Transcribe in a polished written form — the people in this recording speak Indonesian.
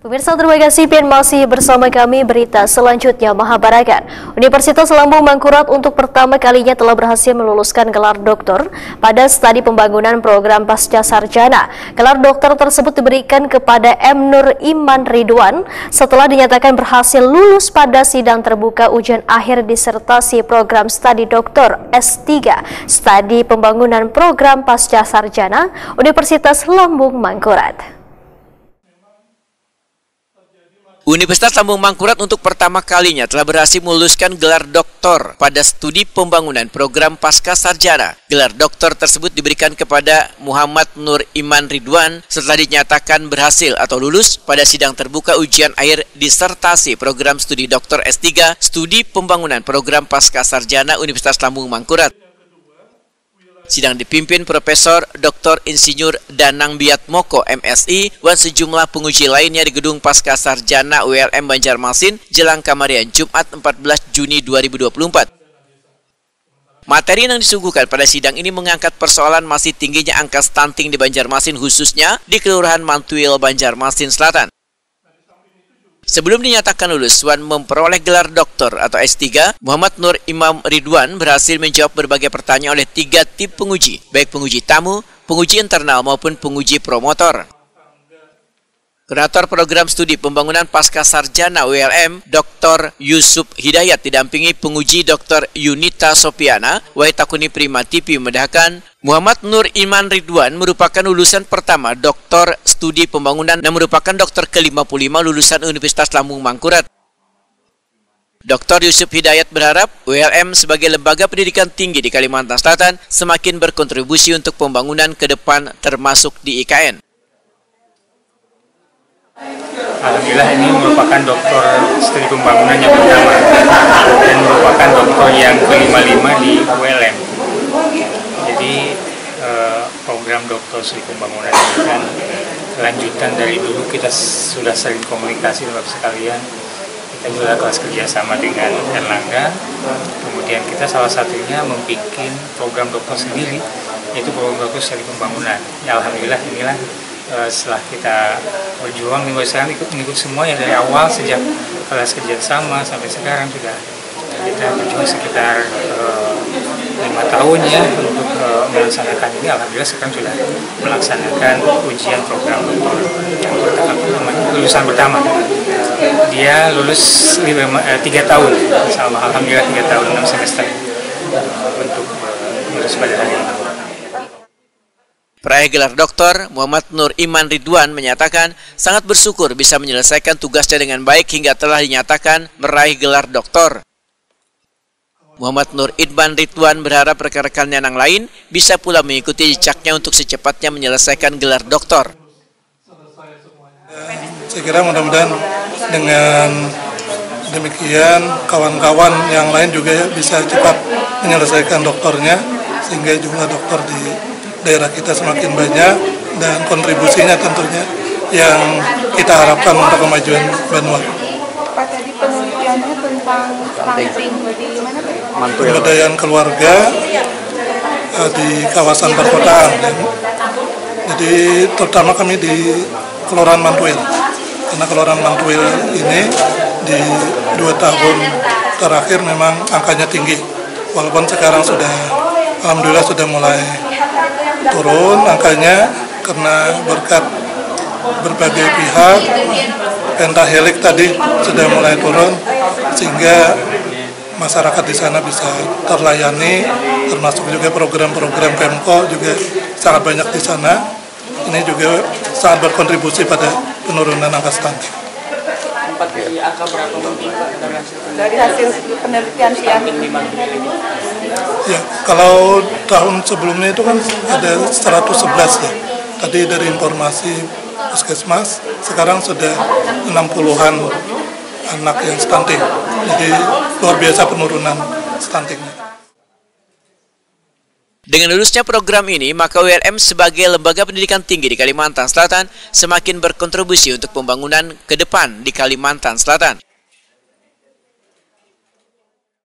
Pemirsa, terima kasih masih bersama kami. Berita selanjutnya, Mahabarakan. Universitas Lambung Mangkurat untuk pertama kalinya telah berhasil meluluskan gelar doktor pada studi pembangunan program pasca sarjana. Gelar doktor tersebut diberikan kepada M. Nur Iman Ridwan setelah dinyatakan berhasil lulus pada sidang terbuka ujian akhir disertasi program studi doktor S3 studi pembangunan program pasca sarjana Universitas Lambung Mangkurat. Universitas Lambung Mangkurat untuk pertama kalinya telah berhasil meluluskan gelar doktor pada studi pembangunan program pasca sarjana. Gelar doktor tersebut diberikan kepada Muhammad Nur Iman Ridwan setelah dinyatakan berhasil atau lulus pada sidang terbuka ujian akhir disertasi program studi doktor S3 studi pembangunan program pasca sarjana Universitas Lambung Mangkurat. Sidang dipimpin Profesor Dr. Insinyur Danang Biatmoko MSI dan sejumlah penguji lainnya di Gedung Pasca Sarjana ULM Banjarmasin, Jelang Kamarian, Jumat 14 Juni 2024. Materi yang disuguhkan pada sidang ini mengangkat persoalan masih tingginya angka stunting di Banjarmasin, khususnya di Kelurahan Mantuil, Banjarmasin Selatan. Sebelum dinyatakan lulus dan memperoleh gelar doktor atau S3, Muhammad Nur Imam Ridwan berhasil menjawab berbagai pertanyaan oleh 3 tip penguji, baik penguji tamu, penguji internal maupun penguji promotor. Koordinator Program Studi Pembangunan Pasca Sarjana ULM, Dr. Yusuf Hidayat didampingi penguji Dr. Yunita Sopiana, Waitakuni Prima TV memedahkan, Muhammad Nur Iman Ridwan merupakan lulusan pertama Doktor Studi Pembangunan dan merupakan dokter ke-55 lulusan Universitas Lambung Mangkurat. Dr. Yusuf Hidayat berharap ULM sebagai lembaga pendidikan tinggi di Kalimantan Selatan semakin berkontribusi untuk pembangunan ke depan termasuk di IKN. Alhamdulillah ini merupakan doktor studi pembangunan yang pertama dan merupakan doktor yang ke-55 di ULM. Jadi program doktor studi pembangunan ini kan lanjutan dari dulu kita sudah sering komunikasi dengan sekalian. Kita juga kelas kerjasama dengan Erlangga. Kemudian kita salah satunya membuat program doktor sendiri, yaitu program doktor studi pembangunan. Ya, alhamdulillah inilah setelah kita berjuang nih, sekarang ikut semua ya dari awal sejak kelas kerjasama sampai sekarang sudah kita berjuang sekitar 5 tahun ya untuk melaksanakan ini. Alhamdulillah sekarang sudah melaksanakan ujian program doktor yang lulusan pertama. Dia lulus 3 tahun, sama alhamdulillah 3 tahun 6 semester untuk lulus pada hari ini. Peraih gelar doktor, Muhammad Nur Iman Ridwan menyatakan sangat bersyukur bisa menyelesaikan tugasnya dengan baik hingga telah dinyatakan meraih gelar doktor. Muhammad Nur Iman Ridwan berharap rekan-rekan yang lain bisa pula mengikuti jejaknya untuk secepatnya menyelesaikan gelar doktor. Saya kira mudah-mudahan dengan demikian kawan-kawan yang lain juga bisa cepat menyelesaikan doktornya sehingga jumlah dokter di daerah kita semakin banyak dan kontribusinya tentunya yang kita harapkan untuk kemajuan Banua. Pak, tadi penelitiannya tentang stunting di mana Pak? Pemberdayaan keluarga di kawasan perkotaan. Jadi terutama kami di Kelurahan Mantuil. Karena Kelurahan Mantuil ini di 2 tahun terakhir memang angkanya tinggi. Walaupun sekarang sudah alhamdulillah sudah mulai turun angkanya karena berkat berbagai pihak, pentahelik tadi sudah mulai turun sehingga masyarakat di sana bisa terlayani, termasuk juga program-program Pemko juga sangat banyak di sana. Ini juga sangat berkontribusi pada penurunan angka stunting. Angka berapa dari hasil penelitian yang ya, kalau tahun sebelumnya itu kan ada 111 ya. Tadi dari informasi Puskesmas, sekarang sudah 60-an anak yang stunting. Jadi luar biasa penurunan stuntingnya. Dengan lulusnya program ini, maka ULM sebagai lembaga pendidikan tinggi di Kalimantan Selatan semakin berkontribusi untuk pembangunan ke depan di Kalimantan Selatan.